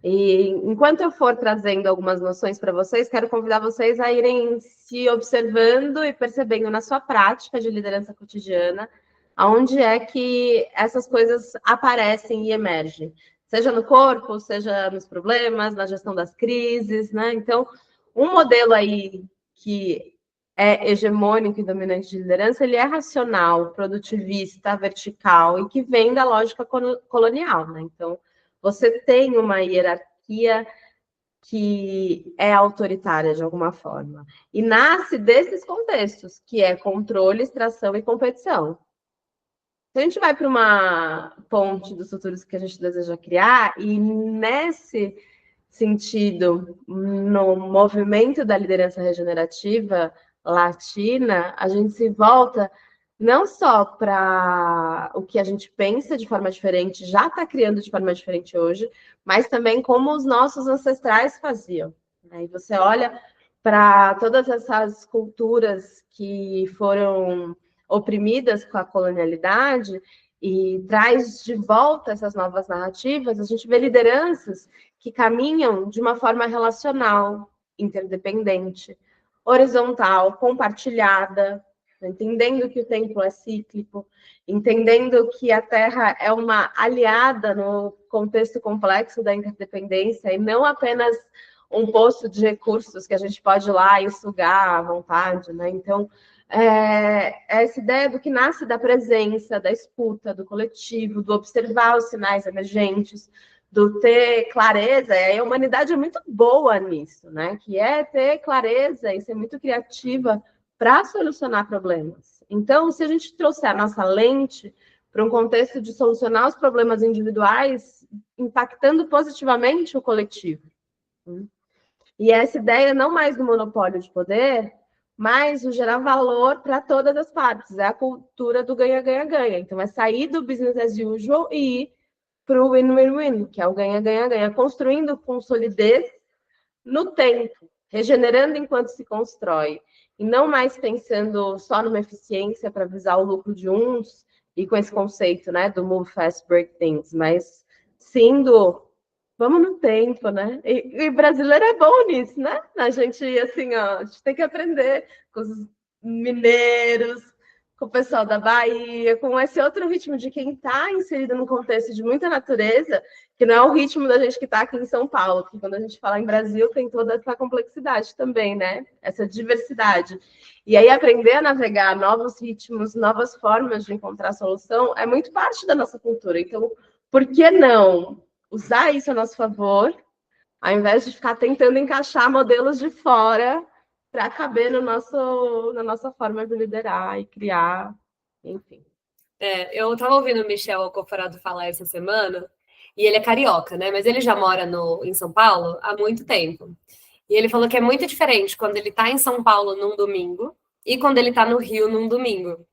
E enquanto eu for trazendo algumas noções para vocês, quero convidar vocês a irem se observando e percebendo na sua prática de liderança cotidiana aonde é que essas coisas aparecem e emergem, seja no corpo, seja nos problemas, na gestão das crises, né? Então, um modelo aí que é hegemônico e dominante de liderança, ele é racional, produtivista, vertical e que vem da lógica colonial, né? Então, você tem uma hierarquia que é autoritária de alguma forma e nasce desses contextos, que é controle, extração e competição. Se a gente vai para uma ponte dos futuros que a gente deseja criar, e nesse sentido, no movimento da liderança regenerativa latina, a gente se volta não só para o que a gente pensa de forma diferente, já está criando de forma diferente hoje, mas também como os nossos ancestrais faziam. Aí você olha para todas essas culturas que foram oprimidas com a colonialidade e traz de volta essas novas narrativas, a gente vê lideranças que caminham de uma forma relacional, interdependente, horizontal, compartilhada, entendendo que o tempo é cíclico, entendendo que a Terra é uma aliada no contexto complexo da interdependência e não apenas um poço de recursos que a gente pode ir lá e sugar à vontade, né? Então, essa ideia do que nasce da presença, da escuta, do coletivo, do observar os sinais emergentes, do ter clareza, e a humanidade é muito boa nisso, né? Que é ter clareza e ser muito criativa para solucionar problemas. Então, se a gente trouxer a nossa lente para um contexto de solucionar os problemas individuais, impactando positivamente o coletivo. E essa ideia não mais do monopólio de poder, mas o gerar valor para todas as partes. É a cultura do ganha-ganha-ganha. Então, é sair do business as usual e ir para o win-win-win, que é o ganha-ganha-ganha, construindo com solidez no tempo, regenerando enquanto se constrói, e não mais pensando só numa eficiência para visar o lucro de uns, e com esse conceito, né, do move fast, break things, mas sim do vamos no tempo, né? E brasileiro é bom nisso, né? A gente, assim, ó, a gente tem que aprender com os mineiros, com o pessoal da Bahia, com esse outro ritmo de quem está inserido num contexto de muita natureza, que não é o ritmo da gente que está aqui em São Paulo, porque quando a gente fala em Brasil tem toda essa complexidade também, né? Essa diversidade. E aí aprender a navegar novos ritmos, novas formas de encontrar solução é muito parte da nossa cultura. Então, por que não usar isso a nosso favor, ao invés de ficar tentando encaixar modelos de fora para caber no na nossa forma de liderar e criar, enfim. Eu estava ouvindo o Michel Alcoforado falar essa semana, e ele é carioca, né? Mas ele já mora em São Paulo há muito tempo. E ele falou que é muito diferente quando ele está em São Paulo num domingo e quando ele está no Rio num domingo.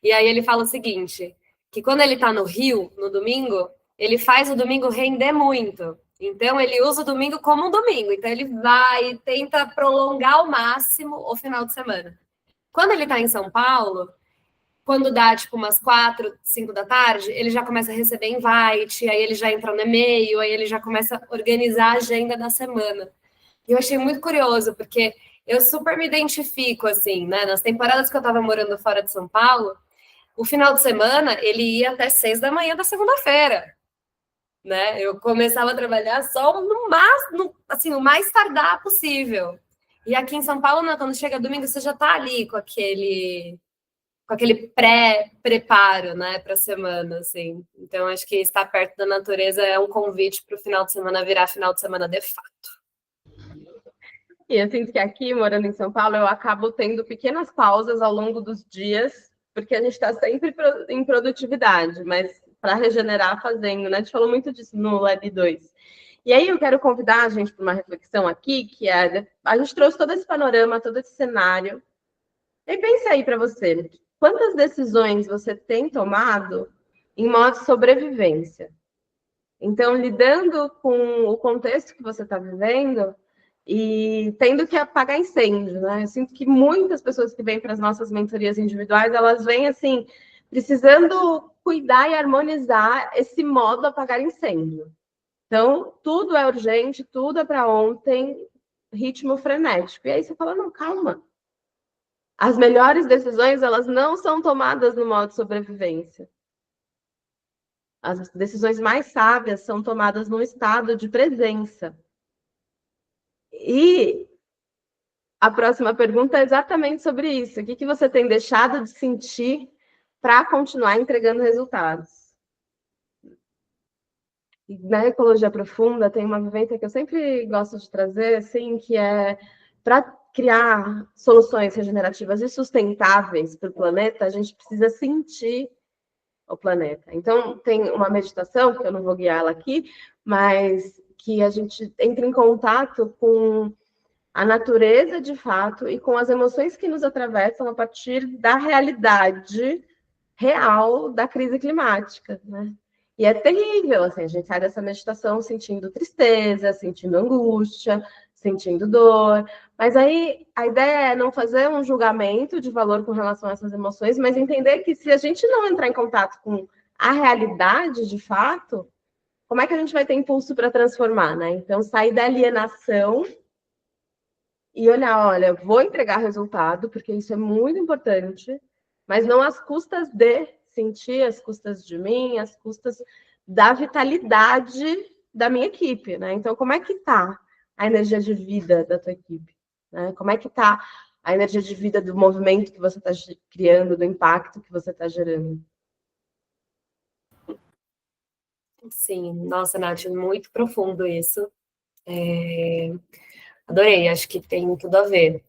E aí ele fala o seguinte, que quando ele está no Rio, no domingo, ele faz o domingo render muito. Então, ele usa o domingo como um domingo. Então, ele vai e tenta prolongar ao máximo o final de semana. Quando ele está em São Paulo, quando dá, tipo, umas 4, 5 da tarde, ele já começa a receber invite, aí ele já entra no e-mail, aí ele já começa a organizar a agenda da semana. E eu achei muito curioso, porque eu super me identifico, assim, né? Nas temporadas que eu estava morando fora de São Paulo, o final de semana, ele ia até 6 da manhã da segunda-feira, né? Eu começava a trabalhar só o mais tardar possível. E aqui em São Paulo, né, quando chega domingo, você já está ali com aquele pré-preparo, né, para a semana, assim. Então, acho que estar perto da natureza é um convite para o final de semana virar final de semana de fato. E eu sinto que aqui, morando em São Paulo, eu acabo tendo pequenas pausas ao longo dos dias, porque a gente está sempre em produtividade, mas para regenerar fazendo, né? A gente falou muito disso no Lab 2. E aí eu quero convidar a gente para uma reflexão aqui, que é, a gente trouxe todo esse panorama, todo esse cenário. E pensa aí para você, quantas decisões você tem tomado em modo de sobrevivência? Então, lidando com o contexto que você está vivendo e tendo que apagar incêndio, né? Eu sinto que muitas pessoas que vêm para as nossas mentorias individuais, elas vêm assim, precisando cuidar e harmonizar esse modo apagar incêndio. Então, tudo é urgente, tudo é para ontem, ritmo frenético. E aí você fala, não, calma. As melhores decisões, elas não são tomadas no modo sobrevivência. As decisões mais sábias são tomadas num estado de presença. E a próxima pergunta é exatamente sobre isso. O que você tem deixado de sentir para continuar entregando resultados? Na ecologia profunda tem uma vivência que eu sempre gosto de trazer, assim, que é para criar soluções regenerativas e sustentáveis para o planeta, a gente precisa sentir o planeta. Então, tem uma meditação, que eu não vou guiar ela aqui, mas que a gente entra em contato com a natureza de fato e com as emoções que nos atravessam a partir da realidade real da crise climática, né? E é terrível, assim, a gente sai dessa meditação sentindo tristeza, sentindo angústia, sentindo dor, mas aí a ideia é não fazer um julgamento de valor com relação a essas emoções, mas entender que se a gente não entrar em contato com a realidade de fato, como é que a gente vai ter impulso para transformar, né? Então, sair da alienação e olhar, olha, vou entregar resultado, porque isso é muito importante, mas não às custas de sentir, às custas de mim, às custas da vitalidade da minha equipe, né? Então, como é que tá a energia de vida da tua equipe? Né? Como é que tá a energia de vida do movimento que você está criando, do impacto que você está gerando? Sim, nossa, Nath, muito profundo isso. Adorei, acho que tem tudo a ver.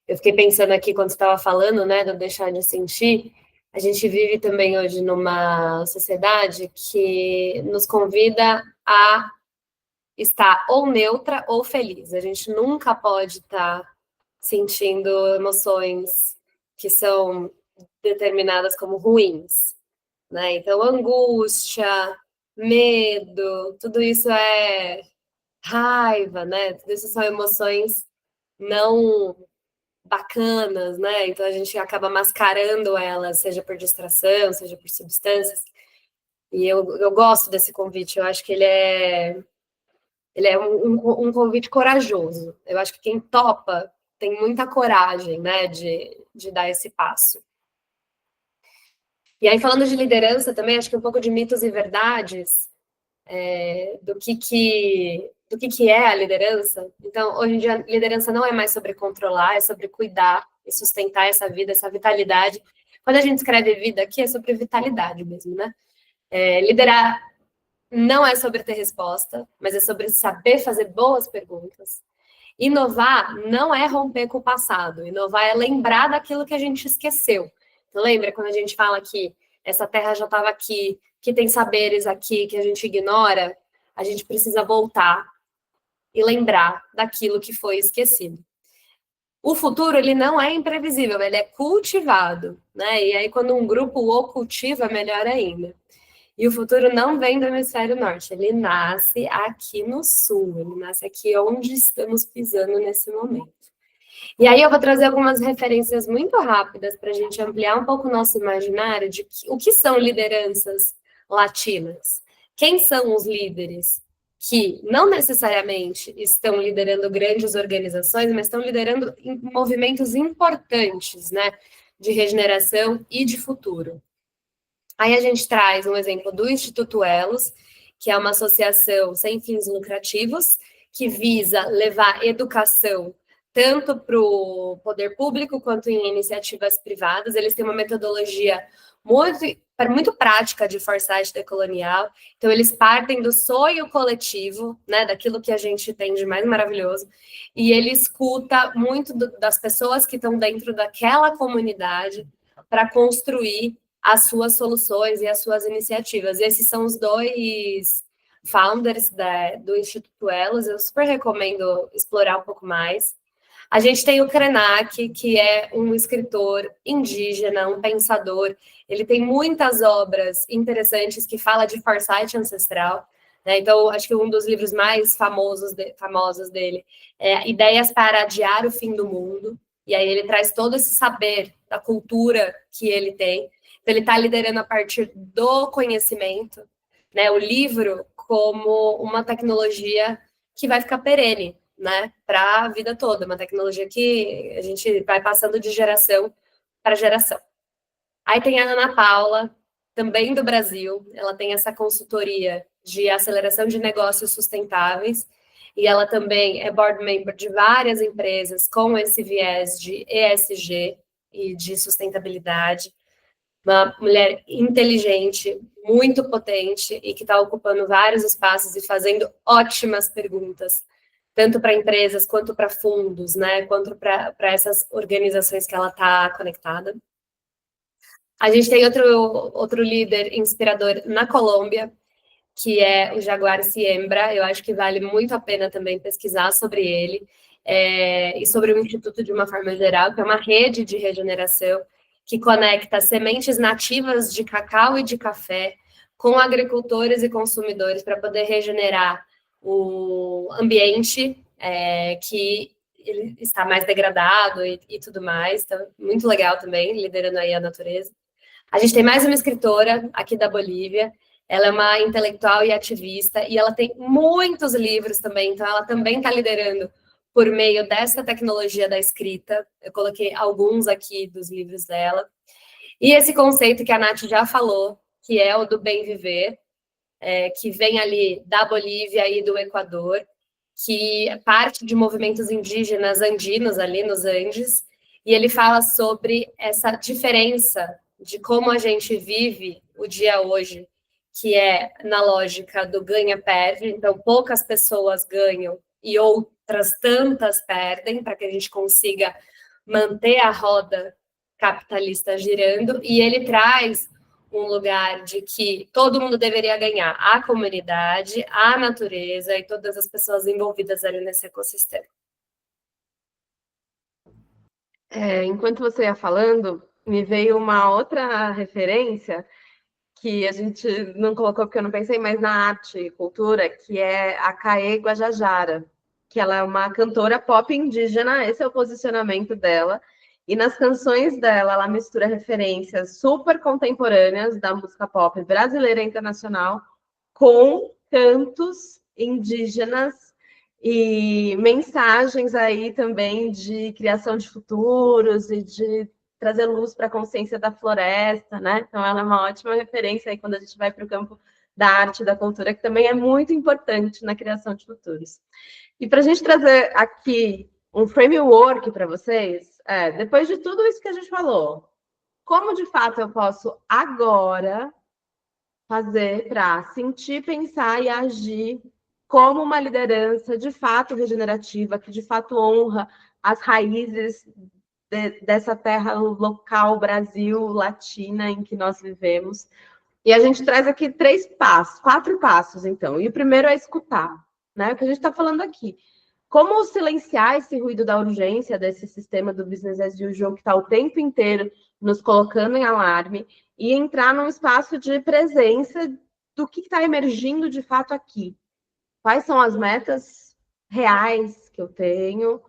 Eu fiquei pensando aqui quando você estava falando, né, do deixar de sentir. A gente vive também hoje numa sociedade que nos convida a estar ou neutra ou feliz. A gente nunca pode estar sentindo emoções que são determinadas como ruins, né? Então, angústia, medo, tudo isso é raiva, né? Tudo isso são emoções não bacanas, né? Então a gente acaba mascarando elas, seja por distração, seja por substâncias. E eu gosto desse convite, eu acho que ele é um convite corajoso. Eu acho que quem topa tem muita coragem, né, de dar esse passo. E aí, falando de liderança também, acho que um pouco de mitos e verdades, do que é a liderança. Então, hoje em dia, a liderança não é mais sobre controlar, é sobre cuidar e sustentar essa vida, essa vitalidade. Quando a gente escreve vida aqui, é sobre vitalidade mesmo, né? Liderar não é sobre ter resposta, mas é sobre saber fazer boas perguntas. Inovar não é romper com o passado, inovar é lembrar daquilo que a gente esqueceu. Então, lembra quando a gente fala que essa terra já estava aqui, que tem saberes aqui que a gente ignora, a gente precisa voltar e lembrar daquilo que foi esquecido. O futuro, ele não é imprevisível, ele é cultivado, né? E aí, quando um grupo o cultiva, melhor ainda. E o futuro não vem do hemisfério norte, ele nasce aqui no sul, ele nasce aqui onde estamos pisando nesse momento. E aí eu vou trazer algumas referências muito rápidas para a gente ampliar um pouco o nosso imaginário de o que são lideranças latinas. Quem são os líderes que não necessariamente estão liderando grandes organizações, mas estão liderando movimentos importantes, né, de regeneração e de futuro. Aí a gente traz um exemplo do Instituto Elos, que é uma associação sem fins lucrativos, que visa levar educação tanto para o poder público quanto em iniciativas privadas. Eles têm uma metodologia muito prática de foresight decolonial. Então, eles partem do sonho coletivo, né, daquilo que a gente tem de mais maravilhoso, e ele escuta muito das pessoas que estão dentro daquela comunidade para construir as suas soluções e as suas iniciativas. E esses são os dois founders do Instituto Elos. Eu super recomendo explorar um pouco mais. A gente tem o Krenak, que é um escritor indígena, um pensador. Ele tem muitas obras interessantes que fala de foresight ancestral. Né? Então, acho que um dos livros mais famosos dele é Ideias para Adiar o Fim do Mundo. E aí ele traz todo esse saber da cultura que ele tem. Então, ele está liderando a partir do conhecimento, né? O livro como uma tecnologia que vai ficar perene, né, para a vida toda, uma tecnologia que a gente vai passando de geração para geração. Aí tem a Ana Paula, também do Brasil, ela tem essa consultoria de aceleração de negócios sustentáveis, e ela também é board member de várias empresas com esse viés de ESG e de sustentabilidade. Uma mulher inteligente, muito potente e que está ocupando vários espaços e fazendo ótimas perguntas, tanto para empresas quanto para fundos, né? Quanto para essas organizações que ela está conectada. A gente tem outro líder inspirador na Colômbia, que é o Jaguar Siembra. Eu acho que vale muito a pena também pesquisar sobre ele, e sobre o Instituto de uma forma geral, que é uma rede de regeneração que conecta sementes nativas de cacau e de café com agricultores e consumidores para poder regenerar o ambiente, que ele está mais degradado e tudo mais. Então, muito legal também, liderando aí a natureza. A gente tem mais uma escritora aqui da Bolívia. Ela é uma intelectual e ativista, e ela tem muitos livros também, então ela também está liderando por meio dessa tecnologia da escrita. Eu coloquei alguns aqui dos livros dela. E esse conceito que a Nath já falou, que é o do bem viver, que vem ali da Bolívia e do Equador, que é parte de movimentos indígenas andinos ali nos Andes, e ele fala sobre essa diferença de como a gente vive o dia hoje, que é na lógica do ganha-perde, então poucas pessoas ganham e outras tantas perdem, para que a gente consiga manter a roda capitalista girando, e ele traz um lugar de que todo mundo deveria ganhar, a comunidade, a natureza e todas as pessoas envolvidas ali nesse ecossistema. Enquanto você ia falando, me veio uma outra referência que a gente não colocou porque eu não pensei, mas na arte e cultura, que é a Caê Guajajara, que ela é uma cantora pop indígena, esse é o posicionamento dela. E nas canções dela, ela mistura referências super contemporâneas da música pop brasileira e internacional com cantos indígenas e mensagens aí também de criação de futuros e de trazer luz para a consciência da floresta, né? Então ela é uma ótima referência aí quando a gente vai para o campo da arte e da cultura, que também é muito importante na criação de futuros. E para a gente trazer aqui um framework para vocês, depois de tudo isso que a gente falou, como de fato eu posso agora fazer para sentir, pensar e agir como uma liderança de fato regenerativa, que de fato honra as raízes dessa terra local, Brasil, latina, em que nós vivemos. E a gente traz aqui 4 passos, então. E o primeiro é escutar, né? O que a gente está falando aqui. Como silenciar esse ruído da urgência desse sistema do business as usual que está o tempo inteiro nos colocando em alarme e entrar num espaço de presença do que está emergindo de fato aqui. Quais são as metas reais que eu tenho?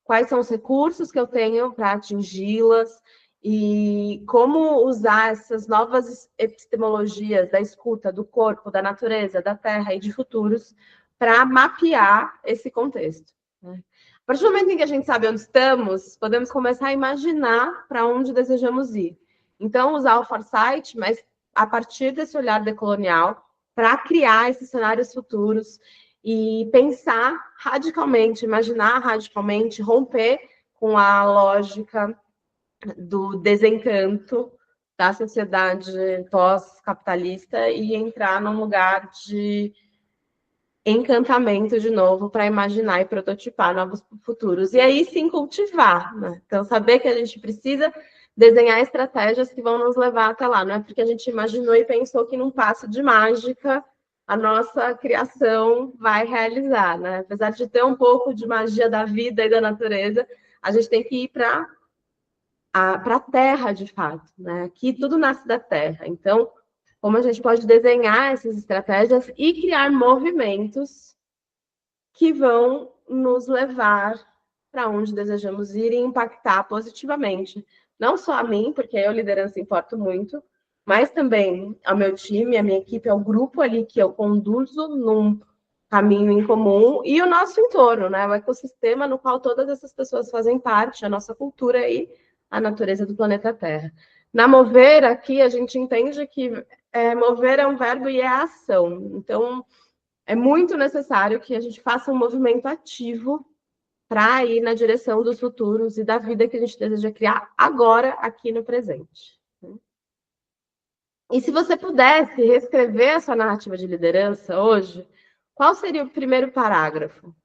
Quais são os recursos que eu tenho para atingi-las? E como usar essas novas epistemologias da escuta, do corpo, da natureza, da terra e de futuros para mapear esse contexto. Né? A partir do momento em que a gente sabe onde estamos, podemos começar a imaginar para onde desejamos ir. Então, usar o foresight, mas a partir desse olhar decolonial, para criar esses cenários futuros e pensar radicalmente, imaginar radicalmente, romper com a lógica do desencanto da sociedade pós-capitalista e entrar num lugar de encantamento de novo para imaginar e prototipar novos futuros. E aí sim cultivar, né? Então, saber que a gente precisa desenhar estratégias que vão nos levar até lá. Não é porque a gente imaginou e pensou que num passo de mágica a nossa criação vai realizar, né? Apesar de ter um pouco de magia da vida e da natureza, a gente tem que ir para a terra, de fato, né? Aqui tudo nasce da terra. Então, como a gente pode desenhar essas estratégias e criar movimentos que vão nos levar para onde desejamos ir e impactar positivamente. Não só a mim, porque eu, liderança, importo muito, mas também ao meu time, a minha equipe, ao grupo ali que eu conduzo num caminho em comum e o nosso entorno, né? O ecossistema no qual todas essas pessoas fazem parte, a nossa cultura e a natureza do planeta Terra. Na Mover, aqui, a gente entende que mover é um verbo e é ação. Então, é muito necessário que a gente faça um movimento ativo para ir na direção dos futuros e da vida que a gente deseja criar agora, aqui no presente. E se você pudesse reescrever a sua narrativa de liderança hoje, qual seria o primeiro parágrafo?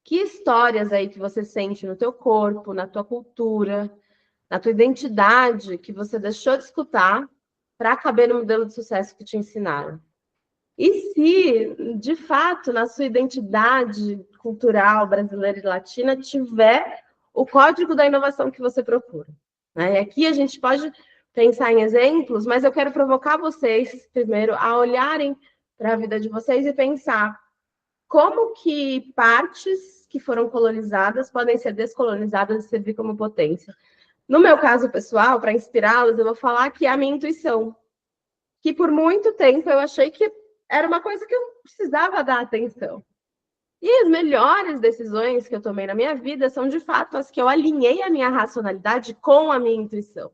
Que histórias aí que você sente no teu corpo, na tua cultura, na tua identidade que você deixou de escutar para caber no modelo de sucesso que te ensinaram. E se, de fato, na sua identidade cultural brasileira e latina tiver o código da inovação que você procura. Né? E aqui a gente pode pensar em exemplos, mas eu quero provocar vocês, primeiro, a olharem para a vida de vocês e pensar como que partes que foram colonizadas podem ser descolonizadas e servir como potência. No meu caso pessoal, para inspirá-los, eu vou falar que é a minha intuição, que por muito tempo eu achei que era uma coisa que eu precisava dar atenção. E as melhores decisões que eu tomei na minha vida são, de fato, as que eu alinhei a minha racionalidade com a minha intuição.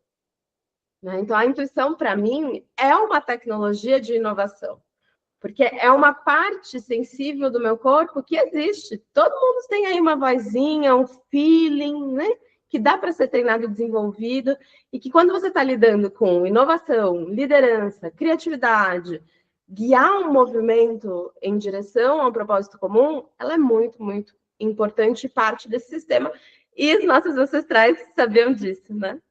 Então, a intuição, para mim, é uma tecnologia de inovação, porque é uma parte sensível do meu corpo que existe. Todo mundo tem aí uma vozinha, um feeling, né? Que dá para ser treinado e desenvolvido, e que quando você está lidando com inovação, liderança, criatividade, guiar um movimento em direção a um propósito comum, ela é muito, muito importante e parte desse sistema. E os nossos ancestrais sabiam disso, né?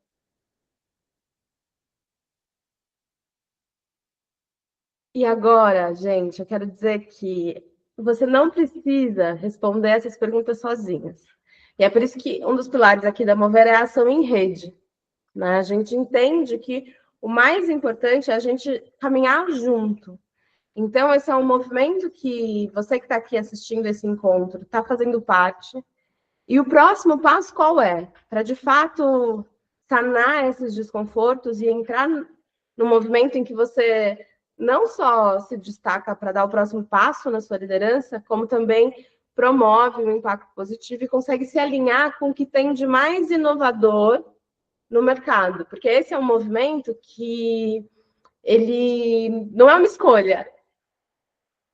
E agora, gente, eu quero dizer que você não precisa responder essas perguntas sozinhas. E é por isso que um dos pilares aqui da Mover é a ação em rede. Né? A gente entende que o mais importante é a gente caminhar junto. Então, esse é um movimento que você que está aqui assistindo esse encontro está fazendo parte. E o próximo passo qual é? Para, de fato, sanar esses desconfortos e entrar no movimento em que você não só se destaca para dar o próximo passo na sua liderança, como também promove um impacto positivo e consegue se alinhar com o que tem de mais inovador no mercado. Porque esse é um movimento que ele não é uma escolha.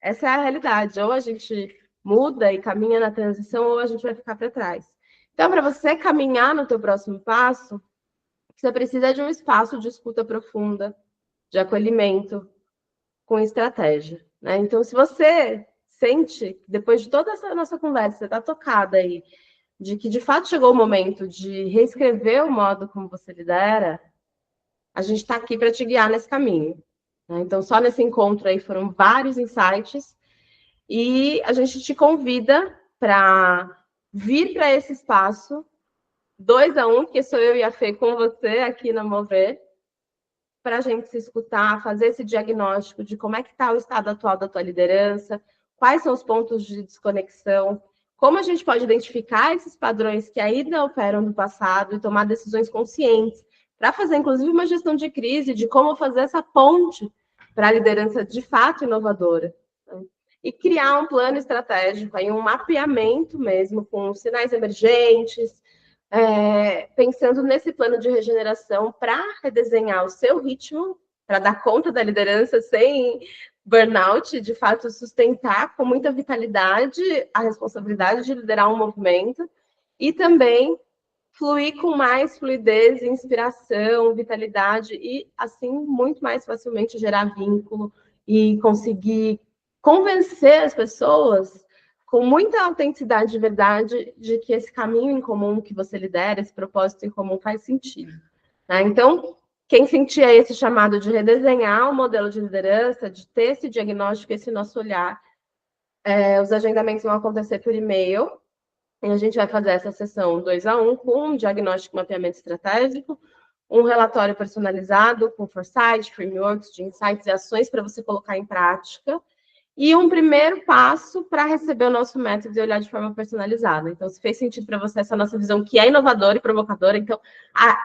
Essa é a realidade. Ou a gente muda e caminha na transição, ou a gente vai ficar para trás. Então, para você caminhar no teu próximo passo, você precisa de um espaço de escuta profunda, de acolhimento, com estratégia. Né? Então, se você sente, depois de toda essa nossa conversa, você está tocada aí, de que de fato chegou o momento de reescrever o modo como você lidera, a gente está aqui para te guiar nesse caminho. Né? Então, só nesse encontro aí foram vários insights e a gente te convida para vir para esse espaço 2-1, que sou eu e a Fê com você aqui na Mover, para a gente se escutar, fazer esse diagnóstico de como é que está o estado atual da tua liderança, quais são os pontos de desconexão, como a gente pode identificar esses padrões que ainda operam do passado e tomar decisões conscientes, para fazer, inclusive, uma gestão de crise, de como fazer essa ponte para a liderança de fato inovadora. Né? E criar um plano estratégico, aí um mapeamento mesmo, com sinais emergentes, pensando nesse plano de regeneração para redesenhar o seu ritmo, para dar conta da liderança sem burnout, de fato sustentar com muita vitalidade a responsabilidade de liderar um movimento e também fluir com mais fluidez, inspiração, vitalidade e assim muito mais facilmente gerar vínculo e conseguir convencer as pessoas com muita autenticidade de verdade, de que esse caminho em comum que você lidera, esse propósito em comum faz sentido. Né? Então, quem sentia esse chamado de redesenhar o modelo de liderança, de ter esse diagnóstico, esse nosso olhar, os agendamentos vão acontecer por e-mail, e a gente vai fazer essa sessão 2-1 com um diagnóstico e mapeamento estratégico, um relatório personalizado com foresight, frameworks de insights e ações para você colocar em prática, e um primeiro passo para receber o nosso método e olhar de forma personalizada. Então, se fez sentido para você essa nossa visão, que é inovadora e provocadora, então,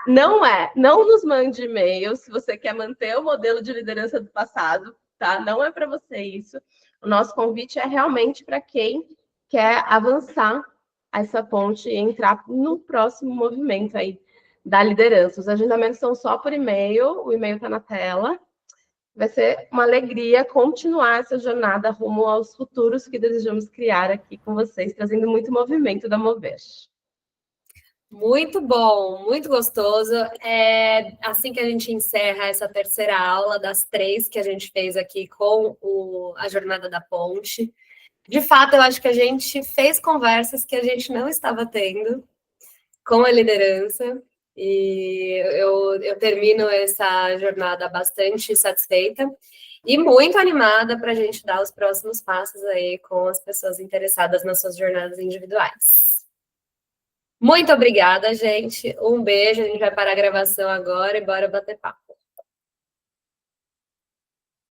não nos mande e-mail se você quer manter o modelo de liderança do passado, tá? Não é para você isso. O nosso convite é realmente para quem quer avançar essa ponte e entrar no próximo movimento aí da liderança. Os agendamentos são só por e-mail, o e-mail está na tela. Vai ser uma alegria continuar essa jornada rumo aos futuros que desejamos criar aqui com vocês, trazendo muito movimento da Mover. Muito bom, muito gostoso. É assim que a gente encerra essa terceira aula das 3 que a gente fez aqui com a Jornada da Ponte. De fato, eu acho que a gente fez conversas que a gente não estava tendo com a liderança. E eu termino essa jornada bastante satisfeita e muito animada para a gente dar os próximos passos aí com as pessoas interessadas nas suas jornadas individuais. Muito obrigada, gente. Um beijo. A gente vai parar a gravação agora e bora bater papo.